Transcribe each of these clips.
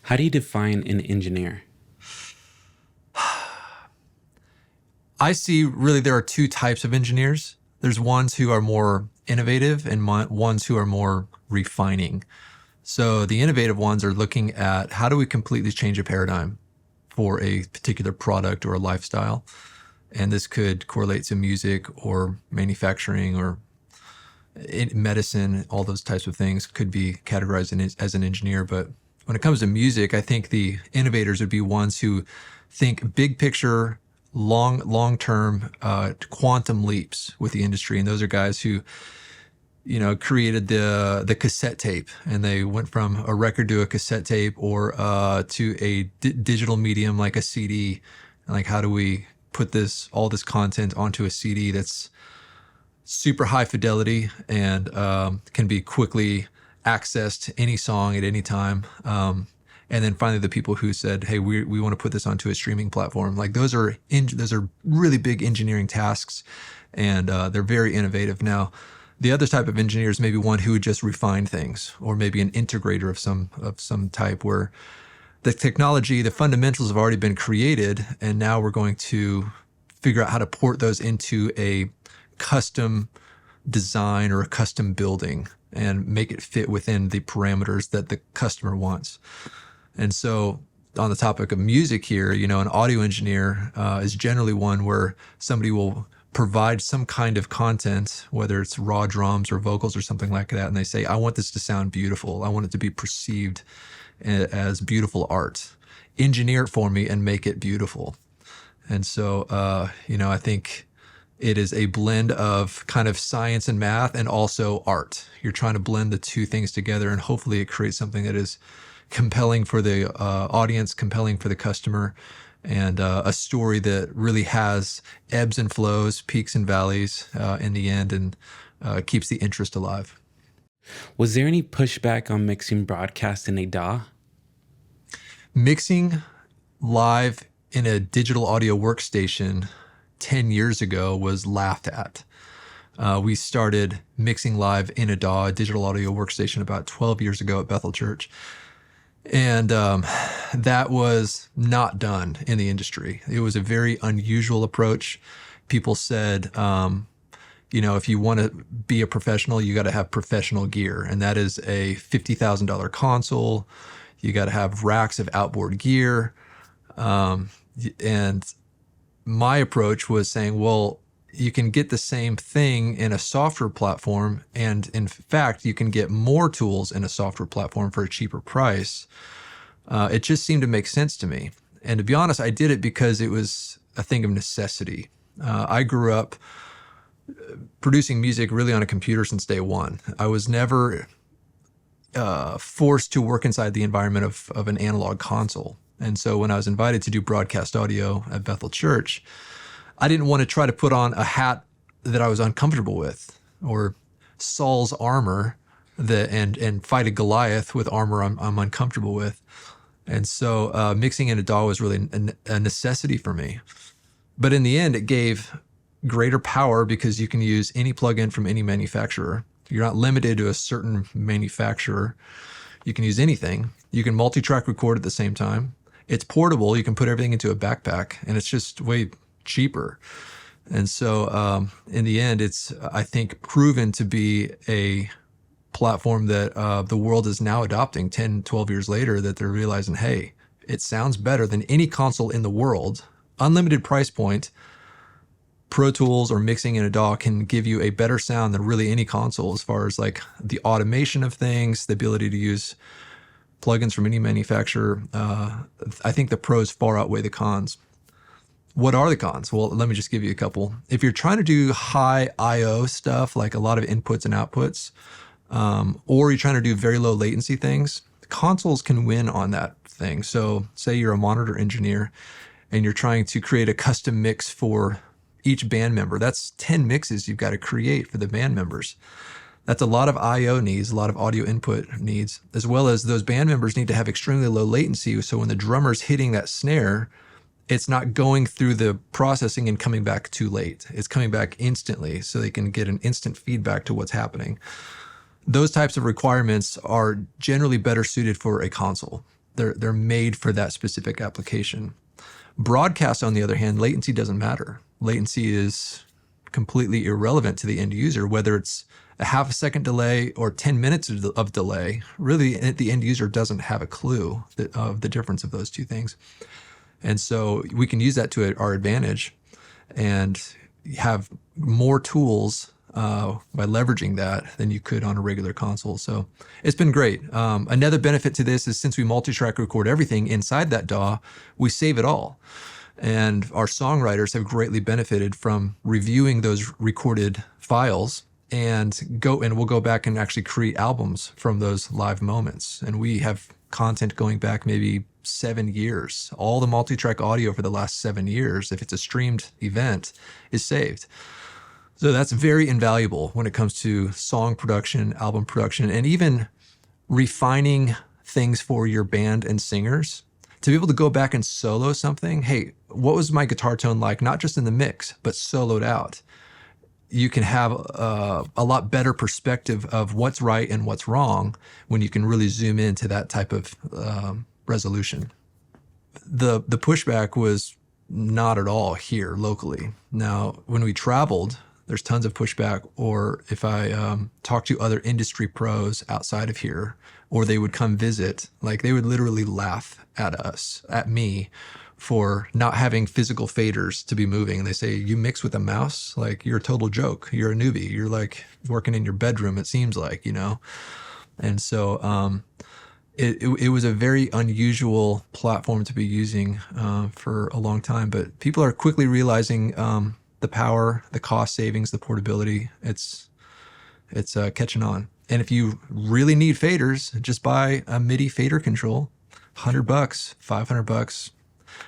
How do you define an engineer? I see really there are two types of engineers. There's ones who are more innovative and ones who are more refining. So the innovative ones are looking at how do we completely change a paradigm for a particular product or a lifestyle. And this could correlate to music or manufacturing or medicine, all those types of things could be categorized as an engineer. But when it comes to music, I think the innovators would be ones who think big picture, long-term quantum leaps with the industry. And those are guys who, created the cassette tape, and they went from a record to a cassette tape or to a digital medium like a CD. Like, how do we put all this content onto a CD that's super high fidelity and can be quickly accessed any song at any time. And then finally, the people who said, "Hey, we want to put this onto a streaming platform." Like those are really big engineering tasks, and they're very innovative. Now, the other type of engineer is maybe one who would just refine things, or maybe an integrator of some type, where the technology, the fundamentals have already been created, and now we're going to figure out how to port those into a custom design or a custom building and make it fit within the parameters that the customer wants. And so on the topic of music here, an audio engineer is generally one where somebody will provide some kind of content, whether it's raw drums or vocals or something like that. And they say, I want this to sound beautiful. I want it to be perceived as beautiful art. Engineer it for me and make it beautiful. And so, I think it is a blend of kind of science and math and also art. You're trying to blend the two things together, and hopefully it creates something that is compelling for the audience, compelling for the customer, and a story that really has ebbs and flows, peaks and valleys in the end, and keeps the interest alive. Was there any pushback on mixing broadcast in a DAW? Mixing live in a digital audio workstation 10 years ago was laughed at. We started mixing live in a DAW, a digital audio workstation, about 12 years ago at Bethel Church. And that was not done in the industry. It was a very unusual approach. People said, if you want to be a professional, you got to have professional gear. And that is a $50,000 console. You got to have racks of outboard gear. And my approach was saying, well, you can get the same thing in a software platform. And in fact, you can get more tools in a software platform for a cheaper price. It just seemed to make sense to me. And to be honest, I did it because it was a thing of necessity. I grew up producing music really on a computer since day one. I was never forced to work inside the environment of an analog console. And so when I was invited to do broadcast audio at Bethel Church, I didn't want to try to put on a hat that I was uncomfortable with, or Saul's armor and fight a Goliath with armor I'm uncomfortable with. And so mixing in a DAW was really a necessity for me. But in the end, it gave greater power because you can use any plugin from any manufacturer. You're not limited to a certain manufacturer. You can use anything. You can multi-track record at the same time. It's portable. You can put everything into a backpack, and it's just way cheaper. And so in the end, it's, I think, proven to be a platform that the world is now adopting 10, 12 years later, that they're realizing, hey, it sounds better than any console in the world. Unlimited price point. Pro Tools or mixing in a DAW can give you a better sound than really any console, as far as like the automation of things, the ability to use plugins from any manufacturer. I think the pros far outweigh the cons. What are the cons? Well, let me just give you a couple. If you're trying to do high I/O stuff, like a lot of inputs and outputs, or you're trying to do very low latency things, consoles can win on that thing. So say you're a monitor engineer and you're trying to create a custom mix for each band member. That's 10 mixes you've got to create for the band members. That's a lot of I/O needs, a lot of audio input needs, as well as those band members need to have extremely low latency. So when the drummer's hitting that snare, it's not going through the processing and coming back too late. It's coming back instantly, so they can get an instant feedback to what's happening. Those types of requirements are generally better suited for a console. They're made for that specific application. Broadcast, on the other hand, latency doesn't matter. Latency is completely irrelevant to the end user, whether it's a half a second delay or 10 minutes of delay. Really, the end user doesn't have a clue of the difference of those two things. And so we can use that to our advantage and have more tools by leveraging that than you could on a regular console. So it's been great. Another benefit to this is since we multi-track record everything inside that DAW, we save it all. And our songwriters have greatly benefited from reviewing those recorded files and we'll go back and actually create albums from those live moments. And we have content going back maybe 7 years. All the multi-track audio for the last 7 years, if it's a streamed event, is saved. So that's very invaluable when it comes to song production, album production, and even refining things for your band and singers. To be able to go back and solo something, hey, what was my guitar tone like, not just in the mix, but soloed out? You can have a lot better perspective of what's right and what's wrong when you can really zoom into that type of resolution. The pushback was not at all here locally. Now, when we traveled, there's tons of pushback, or if I talk to other industry pros outside of here, or they would come visit, like they would literally laugh at me, for not having physical faders to be moving. And they say, you mix with a mouse? Like, you're a total joke. You're a newbie. You're like working in your bedroom, it seems like, And so it was a very unusual platform to be using for a long time. But people are quickly realizing the power, the cost savings, the portability. It's catching on. And if you really need faders, just buy a MIDI fader control, $100, $500.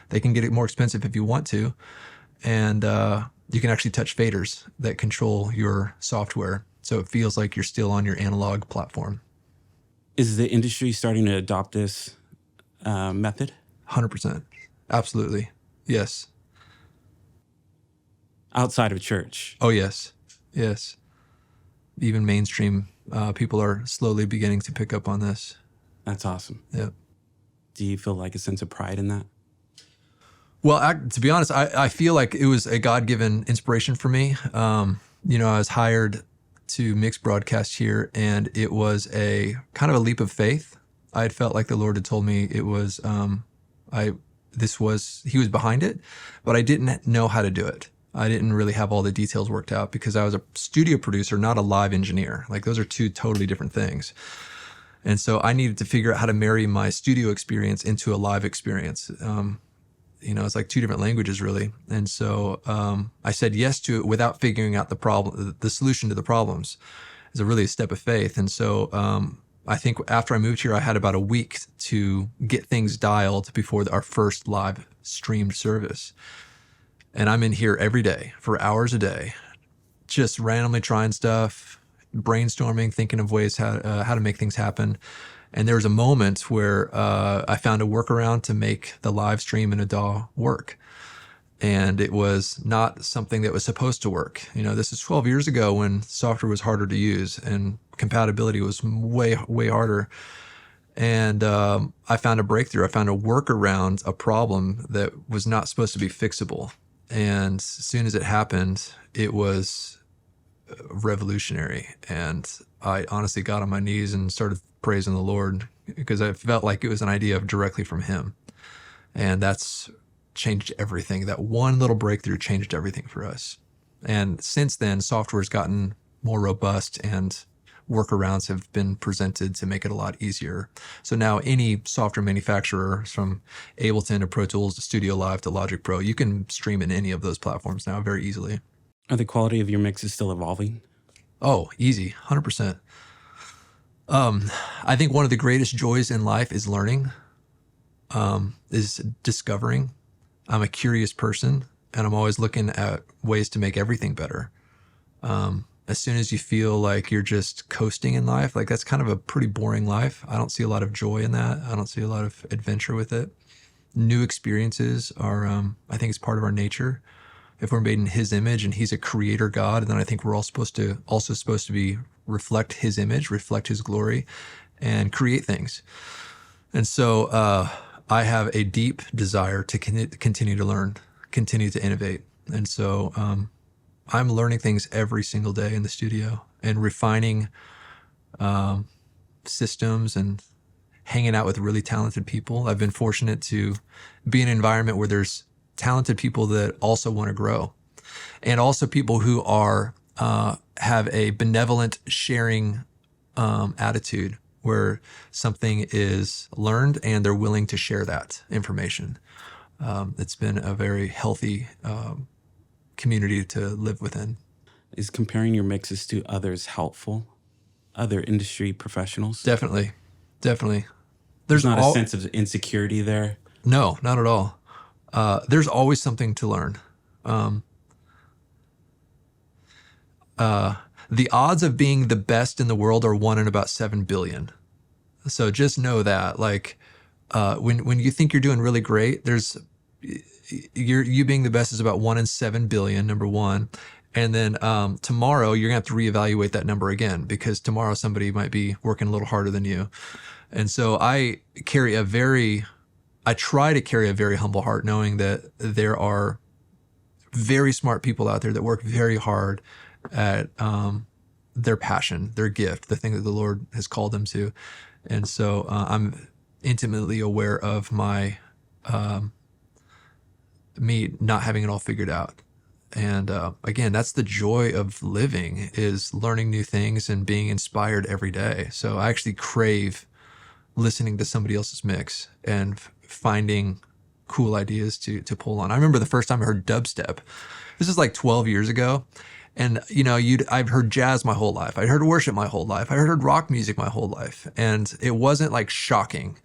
They can get it more expensive if you want to. And you can actually touch faders that control your software. So it feels like you're still on your analog platform. Is the industry starting to adopt this method? 100%. Absolutely. Yes. Outside of church? Oh, yes. Yes. Even mainstream people are slowly beginning to pick up on this. That's awesome. Yeah. Do you feel like a sense of pride in that? Well, to be honest, I feel like it was a God-given inspiration for me. I was hired to mix broadcast here, and it was a kind of a leap of faith. I had felt like the Lord had told me it was, he was behind it, but I didn't know how to do it. I didn't really have all the details worked out because I was a studio producer, not a live engineer. Like, those are two totally different things. And so I needed to figure out how to marry my studio experience into a live experience. It's like two different languages, really. And so I said yes to it without figuring out the solution to the problems. It's really a step of faith. And so I think after I moved here, I had about a week to get things dialed before our first live streamed service. And I'm in here every day for hours a day, just randomly trying stuff, brainstorming, thinking of ways how to make things happen. And there was a moment where I found a workaround to make the live stream in a DAW work. And it was not something that was supposed to work. This is 12 years ago when software was harder to use and compatibility was way, way harder. And I found a breakthrough. I found a workaround, a problem that was not supposed to be fixable. And as soon as it happened, it was revolutionary. And I honestly got on my knees and started praising the Lord because I felt like it was an idea directly from Him. And that's changed everything. That one little breakthrough changed everything for us. And since then, software has gotten more robust and workarounds have been presented to make it a lot easier. So now any software manufacturer, from Ableton to Pro Tools to Studio Live to Logic Pro, you can stream in any of those platforms now very easily. Are the quality of your mixes still evolving? Oh, easy, 100%. I think one of the greatest joys in life is learning, is discovering. I'm a curious person, and I'm always looking at ways to make everything better. As soon as you feel like you're just coasting in life, like that's kind of a pretty boring life. I don't see a lot of joy in that. I don't see a lot of adventure with it. New experiences are, I think it's part of our nature. If we're made in His image and He's a creator God, then I think we're all supposed to be reflect His image, reflect His glory, and create things. And so I have a deep desire to continue to learn, continue to innovate. And so I'm learning things every single day in the studio and refining systems and hanging out with really talented people. I've been fortunate to be in an environment where there's talented people that also want to grow, and also people who are have a benevolent sharing attitude, where something is learned and they're willing to share that information. It's been a very healthy community to live within. Is comparing your mixes to others helpful? Other industry professionals? Definitely. There's not a sense of insecurity there? No, not at all. There's always something to learn. The odds of being the best in the world are 1 in about 7 billion. So just know that, like, when you think you're doing really great, you being the best is about 1 in 7 billion, number one. And then tomorrow you're gonna have to reevaluate that number again, because tomorrow somebody might be working a little harder than you. And so I try to carry a very humble heart, knowing that there are very smart people out there that work very hard at their passion, their gift, the thing that the Lord has called them to. And so I'm intimately aware of me not having it all figured out. And again, that's the joy of living, is learning new things and being inspired every day. So I actually crave listening to somebody else's mix and finding cool ideas to pull on. I remember the first time I heard dubstep. This is like 12 years ago. And, you know, I've heard jazz my whole life. I heard worship my whole life. I heard rock music my whole life. And it wasn't like shocking.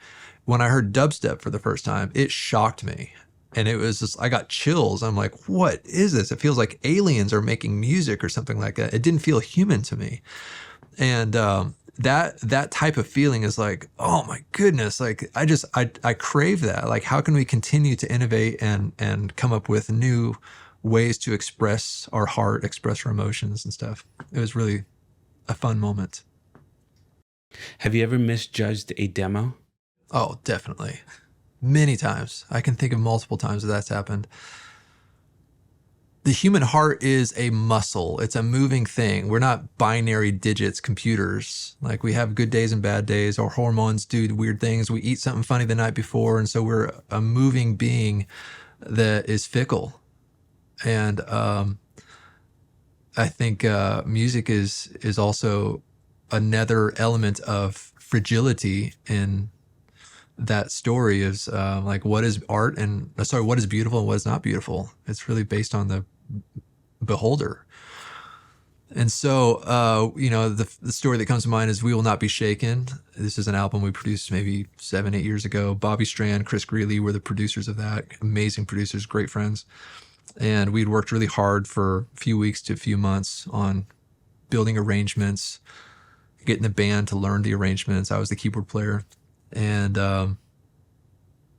When I heard dubstep for the first time, it shocked me. And it was just, I got chills. I'm like, what is this? It feels like aliens are making music or something like that. It didn't feel human to me. And that type of feeling is like, oh my goodness, like I crave that. Like, how can we continue to innovate and come up with new ways to express our heart, express our emotions and stuff? It was really a fun moment. Have you ever misjudged a demo? Oh, definitely. Many times. I can think of multiple times that that's happened. The human heart is a muscle. It's a moving thing. We're not binary digits computers. Like, we have good days and bad days. Our hormones do weird things. We eat something funny the night before. And so we're a moving being that is fickle. And I think music is also another element of fragility in that story. Is like, what is art and what is beautiful and what is not beautiful? It's really based on the beholder. And so, you know, the story that comes to mind is We Will Not Be Shaken. This is an album we produced maybe 7-8 years ago. Bobby Strand, Chris Greeley were the producers of that. Amazing producers, great friends. And we'd worked really hard for a few weeks to a few months on building arrangements, getting the band to learn the arrangements. I was the keyboard player. And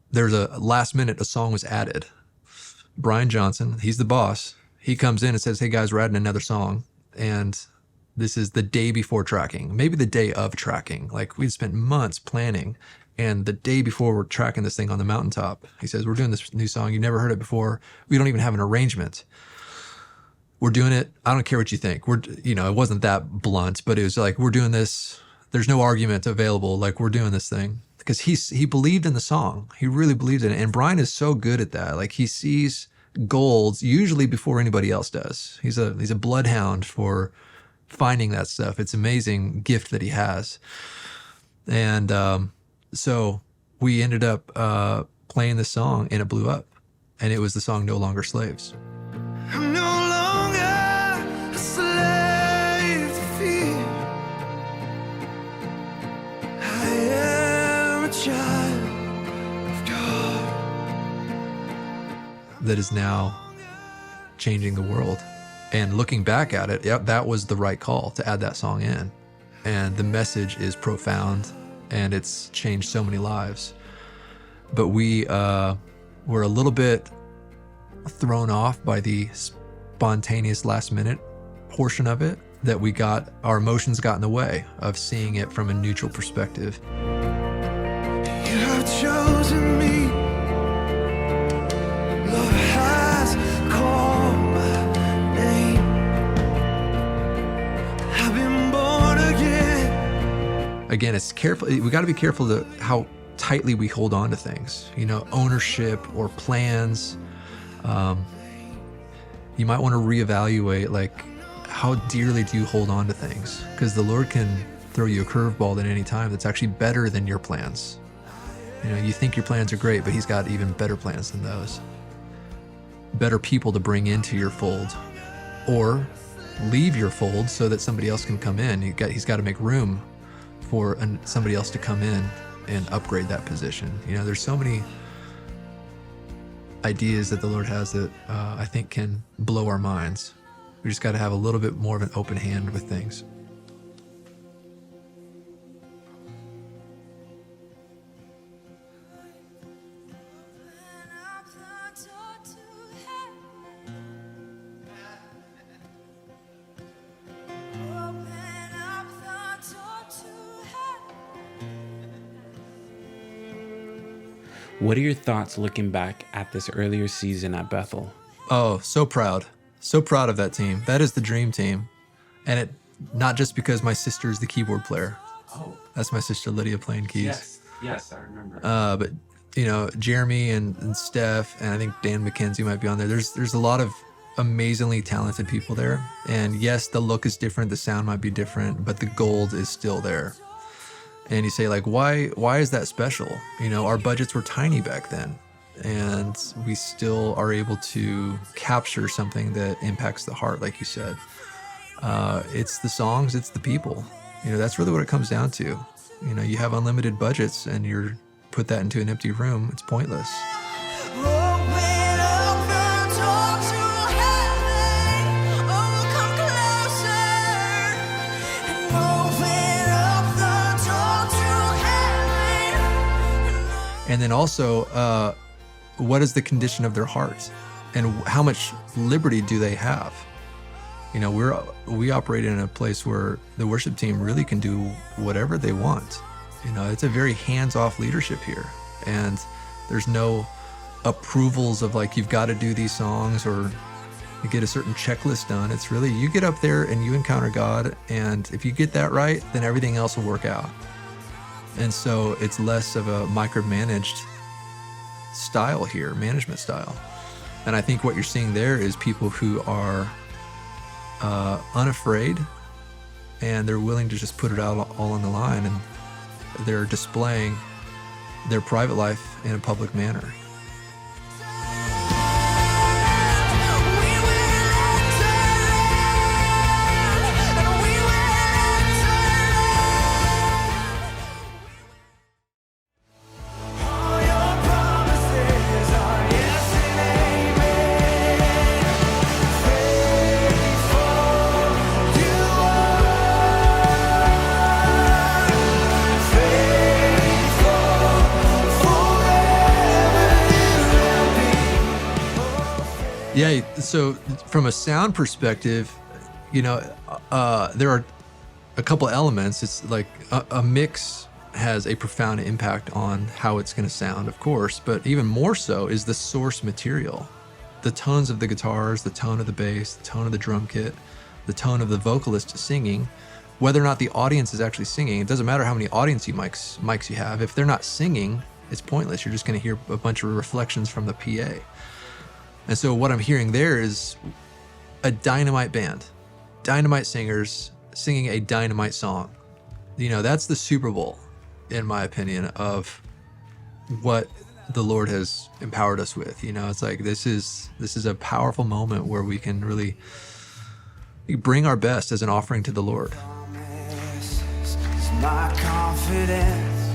there's a last minute, a song was added. Brian Johnson, he's the boss. He comes in and says, hey guys, we're adding another song. And this is the day before tracking, maybe the day of tracking. Like, we'd spent months planning. And the day before we're tracking this thing on the mountaintop, he says, we're doing this new song. You never heard it before. We don't even have an arrangement. We're doing it. I don't care what you think. It wasn't that blunt, but it was like, we're doing this. There's no argument available. Like, we're doing this thing. Because he believed in the song. He really believed in it. And Brian is so good at that. Like, he sees gold usually before anybody else does. He's a bloodhound for finding that stuff. It's an amazing gift that he has. And so we ended up playing the song, and it blew up. And it was the song No Longer Slaves. I'm no longer a slave to fear. I am a child of God. That is now changing the world. And looking back at it, yep, that was the right call to add that song in. And the message is profound, and it's changed so many lives. But we were a little bit thrown off by the spontaneous last minute portion of it, that our emotions got in the way of seeing it from a neutral perspective. You never chosen me. Love has called my name. I've been born again. Again, it's careful. We got to be careful to how tightly we hold on to things. You know, ownership or plans. You might want to reevaluate, like, how dearly do you hold on to things? Because the Lord can throw you a curveball at any time that's actually better than your plans. You know, you think your plans are great, but He's got even better plans than those. Better people to bring into your fold, or leave your fold so that somebody else can come in. He's got to make room for somebody else to come in and upgrade that position. You know, there's so many ideas that the Lord has that I think can blow our minds. We just got to have a little bit more of an open hand with things. What are your thoughts looking back at this earlier season at Bethel? Oh, so proud. So proud of that team. That is the dream team. And it not just because my sister is the keyboard player. Oh, That's my sister Lydia playing keys. yes, I remember. But you know, Jeremy and Steph, and I think Dan McKenzie might be on there. There's a lot of amazingly talented people there. And yes, the look is different, the sound might be different, but the gold is still there. And you say, like, why is that special? You know, our budgets were tiny back then, and we still are able to capture something that impacts the heart, like you said. It's the songs, it's the people. You know, that's really what it comes down to. You know, you have unlimited budgets and you're put that into an empty room, it's pointless. And then also, what is the condition of their hearts, and how much liberty do they have? You know, we operate in a place where the worship team really can do whatever they want. You know, it's a very hands-off leadership here, and there's no approvals of, like, you've got to do these songs or you get a certain checklist done. It's really, you get up there and you encounter God, and if you get that right, then everything else will work out. And so it's less of a micromanaged style here, management style. And I think what you're seeing there is people who are unafraid, and they're willing to just put it out all on the line, and they're displaying their private life in a public manner. Yeah, so from a sound perspective, you know, there are a couple elements. It's like a mix has a profound impact on how it's going to sound, of course, but even more so is the source material. The tones of the guitars, the tone of the bass, the tone of the drum kit, the tone of the vocalist singing, whether or not the audience is actually singing. It doesn't matter how many audience mics you have. If they're not singing, it's pointless. You're just going to hear a bunch of reflections from the PA. And so what I'm hearing there is a dynamite band, dynamite singers singing a dynamite song. You know, that's the Super Bowl, in my opinion, of what the Lord has empowered us with. You know, it's like, this is a powerful moment where we can really bring our best as an offering to the Lord. My confidence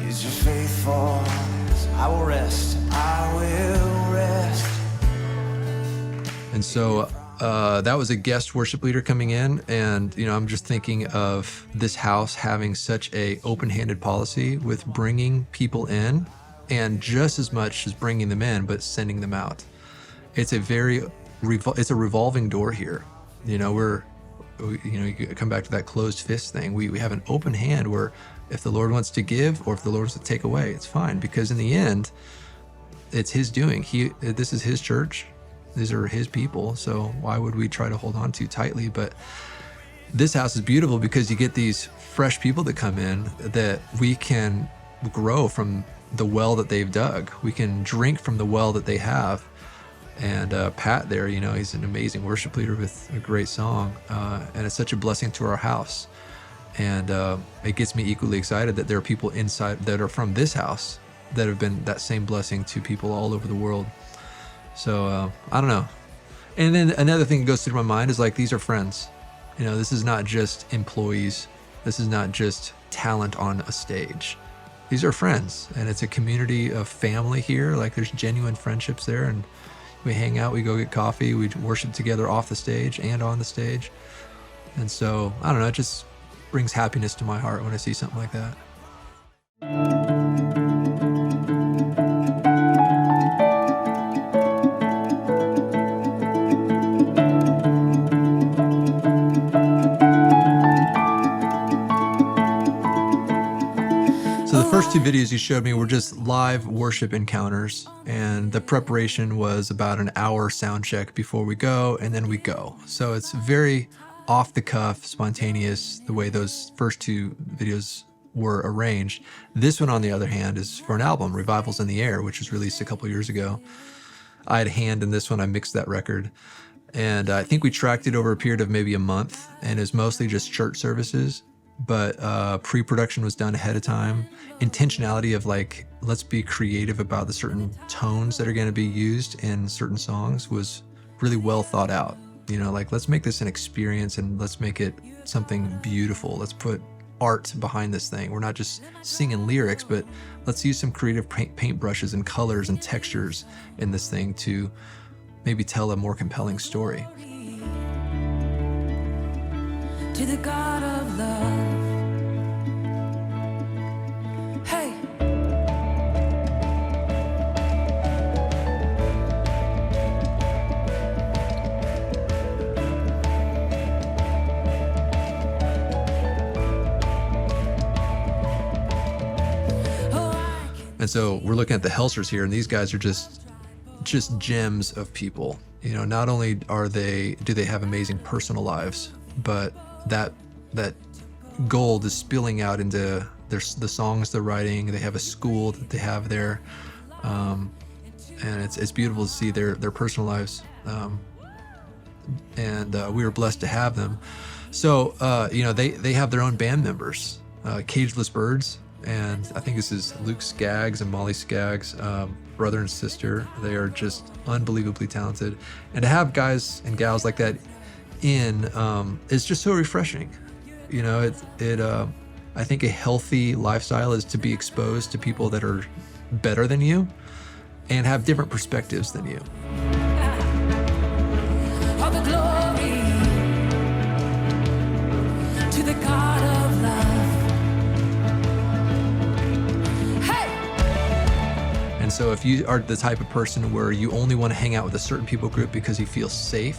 is your faithfulness. I will rest. I will rest. And so that was a guest worship leader coming in, and you know, I'm just thinking of this house having such a open-handed policy with bringing people in, and just as much as bringing them in, but sending them out. It's a revolving door here. You know, you come back to that closed fist thing. We have an open hand where If the Lord wants to give or if the Lord wants to take away, it's fine, because in the end, it's his doing. This is his church. These are his people. So why would we try to hold on too tightly? But this house is beautiful because you get these fresh people that come in that we can grow from the well that they've dug. We can drink from the well that they have. And Pat there, you know, he's an amazing worship leader with a great song. And it's such a blessing to our house. And it gets me equally excited that there are people inside that are from this house that have been that same blessing to people all over the world. So I don't know. And then another thing that goes through my mind is like, these are friends. You know, this is not just employees. This is not just talent on a stage. These are friends, and it's a community of family here. Like, there's genuine friendships there, and we hang out, we go get coffee, we worship together off the stage and on the stage. And so, I don't know, it just brings happiness to my heart when I see something like that. So the first two videos you showed me were just live worship encounters, and the preparation was about an hour sound check before we go, and then we go. So it's very off the cuff, spontaneous, the way those first two videos were arranged. This one, on the other hand, is for an album, Revivals in the Air, which was released a couple years ago. I had a hand in this one. I mixed that record. And I think we tracked it over a period of maybe a month, and it was mostly just church services. But pre-production was done ahead of time. Intentionality of like, let's be creative about the certain tones that are going to be used in certain songs was really well thought out. You know, like, let's make this an experience and let's make it something beautiful. Let's put art behind this thing. We're not just singing lyrics, but let's use some creative paint brushes and colors and textures in this thing to maybe tell a more compelling story. To the God of love. Hey. And so we're looking at the Helsers here, and these guys are just gems of people. You know, not only do they have amazing personal lives, but that gold is spilling out into the songs they're writing. They have a school that they have there, and it's beautiful to see their personal lives, and we were blessed to have them. So you know, they have their own band members, Cageless Birds, and I think this is Luke Skaggs and Molly Skaggs, brother and sister. They are just unbelievably talented, and to have guys and gals like that is just so refreshing. You know, I think a healthy lifestyle is to be exposed to people that are better than you and have different perspectives than you. All the glory to the God of love. Hey! And so if you are the type of person where you only want to hang out with a certain people group because you feel safe,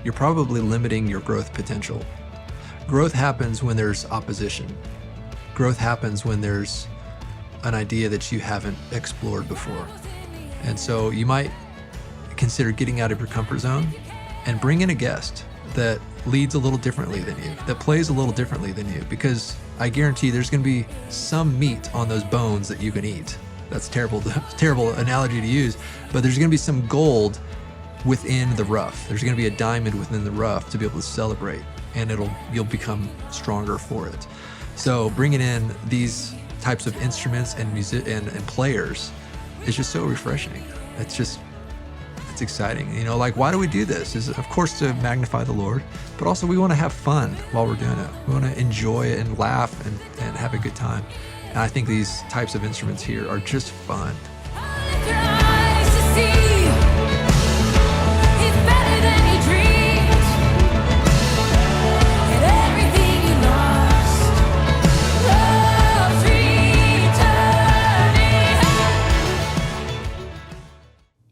you're probably limiting your growth potential. Growth happens when there's opposition. Growth happens when there's an idea that you haven't explored before. And so you might consider getting out of your comfort zone and bring in a guest that leads a little differently than you, that plays a little differently than you, because I guarantee there's going to be some meat on those bones that you can eat. That's terrible analogy to use, but there's going to be some gold within the rough. There's going to be a diamond within the rough to be able to celebrate, and you'll become stronger for it. So bringing in these types of instruments and music and players is just so refreshing. It's exciting. You know, like, why do we do this? Is of course to magnify the Lord, but also we want to have fun while we're doing it. We want to enjoy it and laugh and have a good time. And I think these types of instruments here are just fun.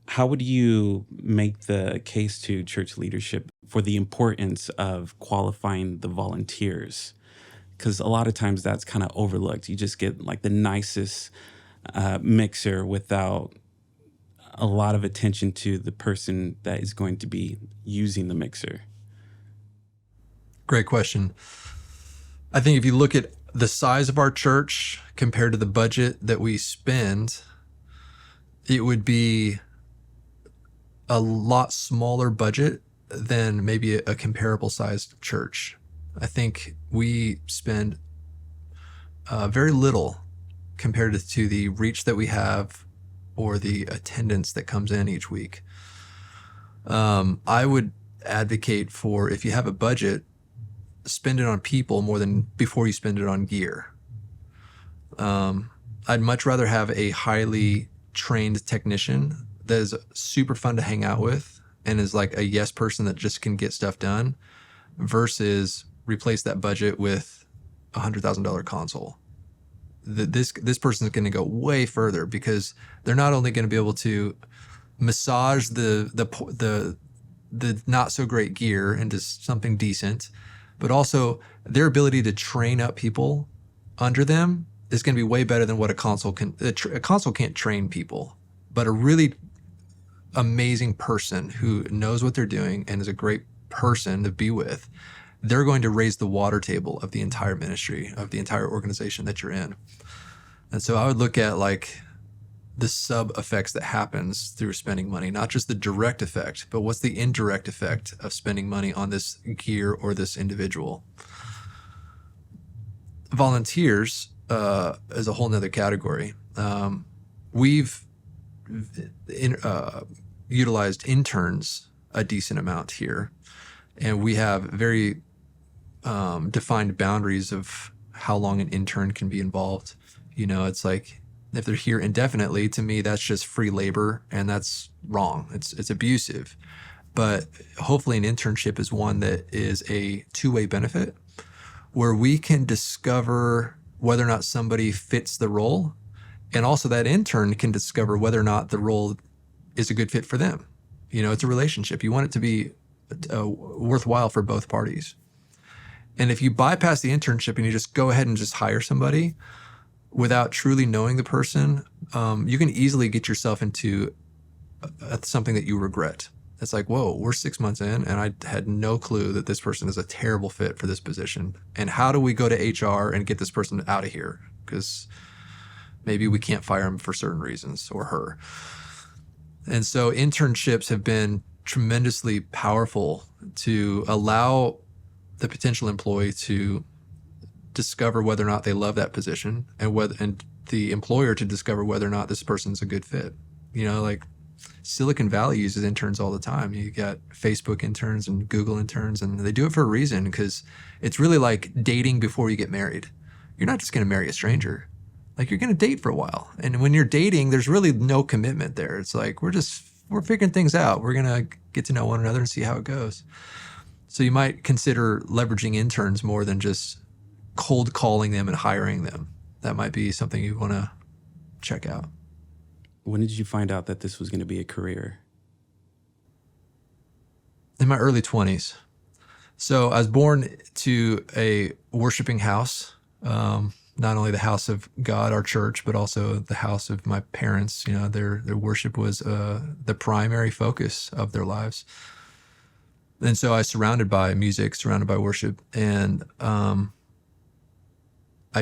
How would you make the case to church leadership for the importance of qualifying the volunteers? because a lot of times that's kind of overlooked. You just get like the nicest mixer without a lot of attention to the person that is going to be using the mixer. Great question. I think if you look at the size of our church compared to the budget that we spend, it would be a lot smaller budget than maybe a comparable sized church. I think we spend very little compared to the reach that we have or the attendance that comes in each week. I would advocate for, if you have a budget, spend it on people more than before you spend it on gear. I'd much rather have a highly trained technician that is super fun to hang out with and is like a yes person that just can get stuff done, versus replace that budget with $100,000 console. This person is going to go way further, because they're not only going to be able to massage the not so great gear into something decent, but also their ability to train up people under them is going to be way better than what a console can. A console can't train people, but a really amazing person who knows what they're doing and is a great person to be with, they're going to raise the water table of the entire ministry, of the entire organization that you're in. And so I would look at like the sub effects that happens through spending money, not just the direct effect, but what's the indirect effect of spending money on this gear or this individual. Volunteers is a whole nother category. We've utilized interns a decent amount here, and we have very defined boundaries of how long an intern can be involved. You know, it's like, if they're here indefinitely, to me, that's just free labor, and that's wrong. It's abusive. But hopefully an internship is one that is a two-way benefit, where we can discover whether or not somebody fits the role, and also that intern can discover whether or not the role is a good fit for them. You know, it's a relationship. You want it to be worthwhile for both parties. And if you bypass the internship and you just go ahead and just hire somebody without truly knowing the person, you can easily get yourself into something that you regret. It's like, whoa, we're 6 months in and I had no clue that this person is a terrible fit for this position. And how do we go to HR and get this person out of here? Because maybe we can't fire him for certain reasons, or her. And so internships have been tremendously powerful to allow the potential employee to discover whether or not they love that position, and the employer to discover whether or not this person's a good fit. You know, like Silicon Valley uses interns all the time. You got Facebook interns and Google interns, and they do it for a reason, because it's really like dating before you get married. You're not just going to marry a stranger. Like, you're going to date for a while. And when you're dating, there's really no commitment there. It's like, we're figuring things out. We're going to get to know one another and see how it goes. So you might consider leveraging interns more than just cold calling them and hiring them. That might be something you want to check out. When did you find out that this was going to be a career? In my early 20s. So I was born to a worshiping house, not only the house of God, our church, but also the house of my parents. You know, their worship was the primary focus of their lives. And so I was surrounded by music, surrounded by worship, and I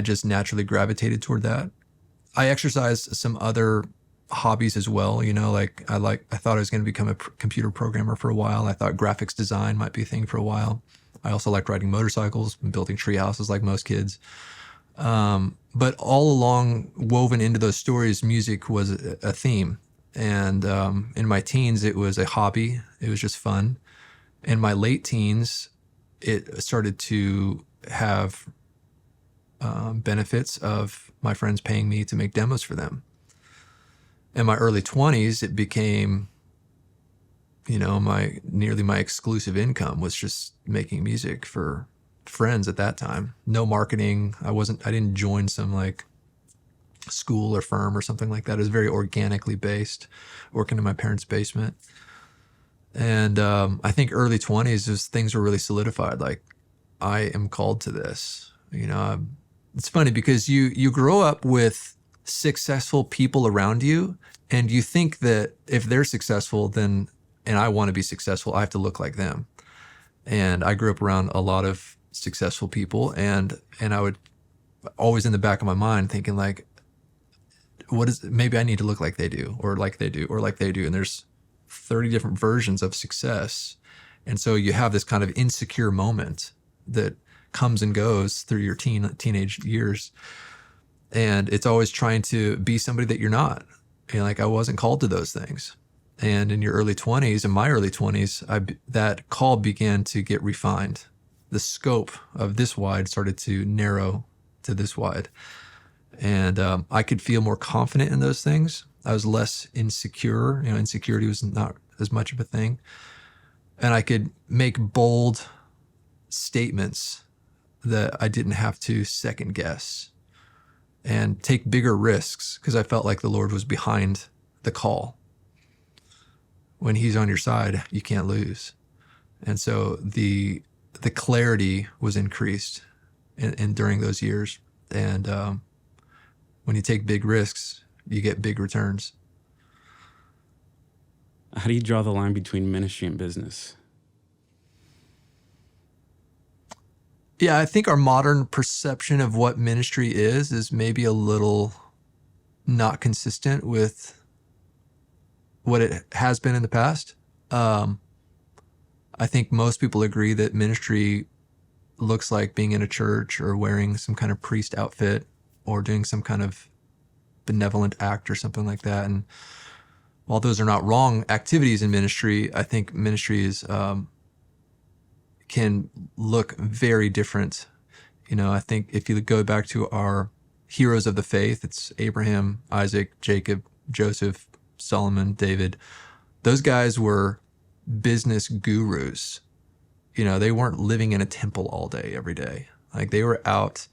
just naturally gravitated toward that. I exercised some other hobbies as well. You know, like I thought I was going to become a computer programmer for a while. I thought graphics design might be a thing for a while. I also liked riding motorcycles and building tree houses like most kids. But all along, woven into those stories, music was a theme. And in my teens, it was a hobby. It was just fun. In my late teens, it started to have benefits of my friends paying me to make demos for them. In my early 20s, it became, you know, nearly my exclusive income was just making music for friends at that time. No marketing. I didn't join some like school or firm or something like that. It was very organically based, working in my parents' basement. And I think early 20s, things were really solidified. Like, I am called to this. It's funny because you grow up with successful people around you, and you think that if they're successful, then, and I want to be successful, I have to look like them. And I grew up around a lot of successful people, and I would always in the back of my mind thinking like, maybe I need to look like they do, or like they do, or like they do. And there's 30 different versions of success. And so you have this kind of insecure moment that comes and goes through your teenage years. And it's always trying to be somebody that you're not. And like, I wasn't called to those things. And in your early 20s, in my early 20s, that call began to get refined. The scope of this wide started to narrow to this wide. And I could feel more confident in those things. I was less insecure. Insecurity was not as much of a thing. And I could make bold statements that I didn't have to second guess, and take bigger risks because I felt like the Lord was behind the call. When he's on your side, you can't lose. And so the clarity was increased in during those years. And when you take big risks, you get big returns. How do you draw the line between ministry and business? Yeah, I think our modern perception of what ministry is maybe a little not consistent with what it has been in the past. I think most people agree that ministry looks like being in a church or wearing some kind of priest outfit or doing some kind of benevolent act or something like that. And while those are not wrong activities in ministry, I think ministry is can look very different. I think if you go back to our heroes of the faith, it's Abraham, Isaac, Jacob, Joseph, Solomon, David. Those guys were business gurus. They weren't living in a temple all day, every day. Like, they were out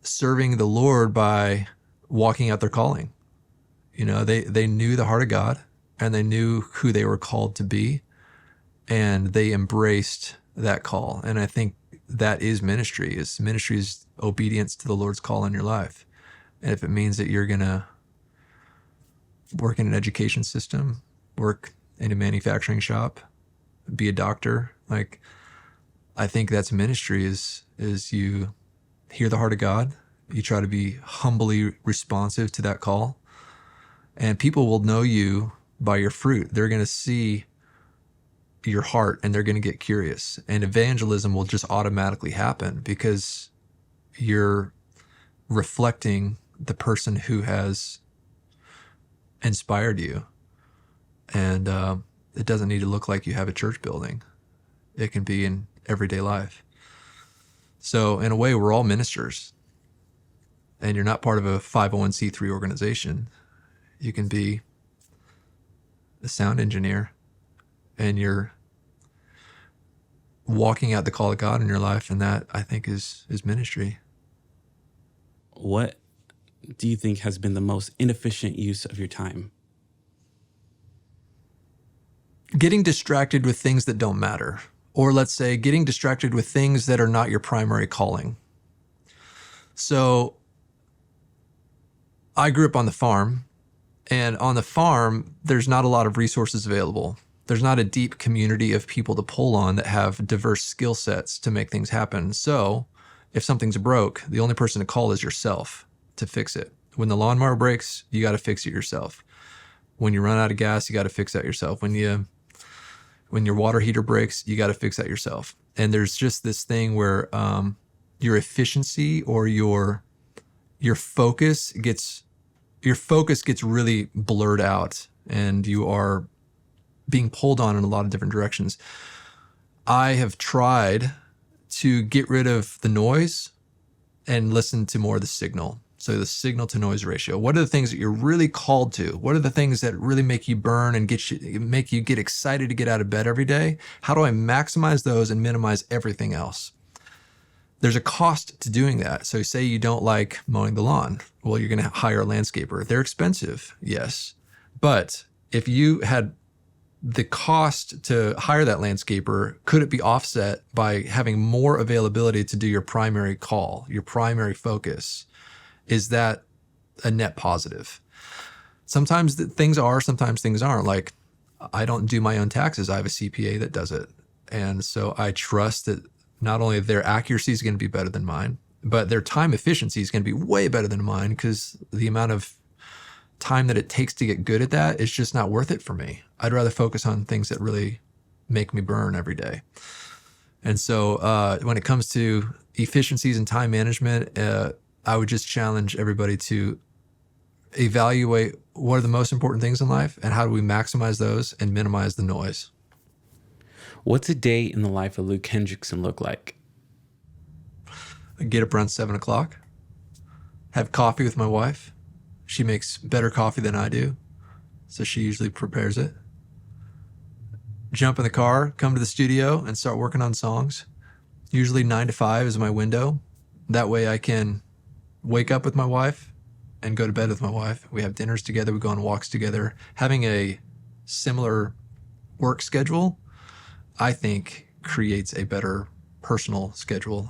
serving the Lord by walking out their calling. They knew the heart of God, and they knew who they were called to be, and they embraced that call. And I think that is ministry. Ministry is obedience to the Lord's call in your life. And if it means that you're going to work in an education system, work in a manufacturing shop, be a doctor, like, I think that's ministry is you hear the heart of God. You try to be humbly responsive to that call, and people will know you by your fruit. They're going to see your heart, and they're going to get curious, and evangelism will just automatically happen because you're reflecting the person who has inspired you. And it doesn't need to look like you have a church building. It can be in everyday life. So in a way, we're all ministers, and you're not part of a 501c3 organization. You can be a sound engineer, and you're walking out the call of God in your life, and that, I think, is ministry. What do you think has been the most inefficient use of your time? Getting distracted with things that don't matter, or let's say getting distracted with things that are not your primary calling. So I grew up on the farm, and on the farm, there's not a lot of resources available. There's not a deep community of people to pull on that have diverse skill sets to make things happen. So if something's broke, the only person to call is yourself to fix it. When the lawnmower breaks, you got to fix it yourself. When you run out of gas, you got to fix that yourself. When your water heater breaks, you got to fix that yourself. And there's just this thing where your efficiency or your focus gets really blurred out, and you are being pulled on in a lot of different directions. I have tried to get rid of the noise and listen to more of the signal. So the signal to noise ratio. What are the things that you're really called to? What are the things that really make you burn and make you get excited to get out of bed every day? How do I maximize those and minimize everything else? There's a cost to doing that. So say you don't like mowing the lawn. Well, you're going to hire a landscaper. They're expensive, yes. But if you had the cost to hire that landscaper, could it be offset by having more availability to do your primary call, your primary focus? Is that a net positive? Sometimes things are, sometimes things aren't. Like, I don't do my own taxes. I have a CPA that does it. And so I trust that not only their accuracy is going to be better than mine, but their time efficiency is going to be way better than mine, because the amount of time that it takes to get good at that is just not worth it for me. I'd rather focus on things that really make me burn every day. And so when it comes to efficiencies and time management, I would just challenge everybody to evaluate what are the most important things in life and how do we maximize those and minimize the noise. What's a day in the life of Luke Hendrickson look like? I get up around 7 o'clock, have coffee with my wife. She makes better coffee than I do, so she usually prepares it. Jump in the car, come to the studio, and start working on songs. Usually 9 to 5 is my window. That way I can wake up with my wife and go to bed with my wife. We have dinners together. We go on walks together. Having a similar work schedule, I think, creates a better personal schedule.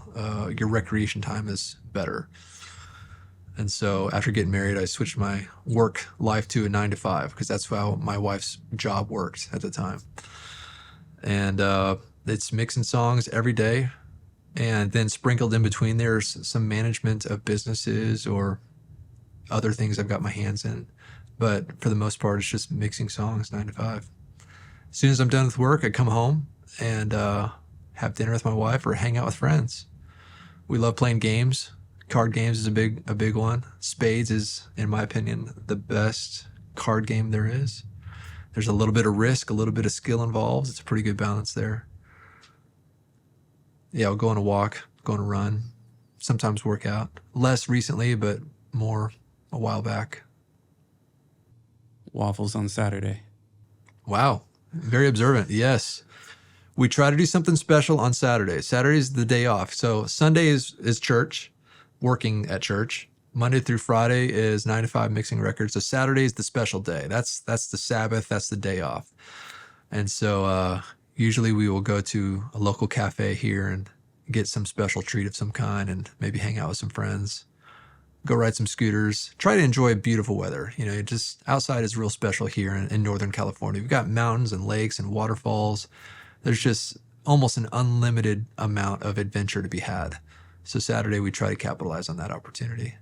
Your recreation time is better. And so after getting married, I switched my work life to a 9 to 5 because that's how my wife's job worked at the time. And it's mixing songs every day. And then sprinkled in between there's some management of businesses or other things I've got my hands in. But for the most part, it's just mixing songs 9 to 5. As soon as I'm done with work, I come home and have dinner with my wife or hang out with friends. We love playing games. Card games is a big one. Spades is, in my opinion, the best card game there is. There's a little bit of risk, a little bit of skill involved. It's a pretty good balance there. Yeah, I'll go on a walk, go on a run, sometimes work out. Less recently, but more a while back. Waffles on Saturday. Wow, very observant. Yes. We try to do something special on Saturday. Saturday is the day off. So Sunday is church, working at church. Monday through Friday is 9 to 5 mixing records. So Saturday is the special day. That's the Sabbath. That's the day off. And so usually we will go to a local cafe here and get some special treat of some kind and maybe hang out with some friends, go ride some scooters, try to enjoy beautiful weather. You know, just outside is real special here in Northern California. We've got mountains and lakes and waterfalls. There's just almost an unlimited amount of adventure to be had. So Saturday, we try to capitalize on that opportunity.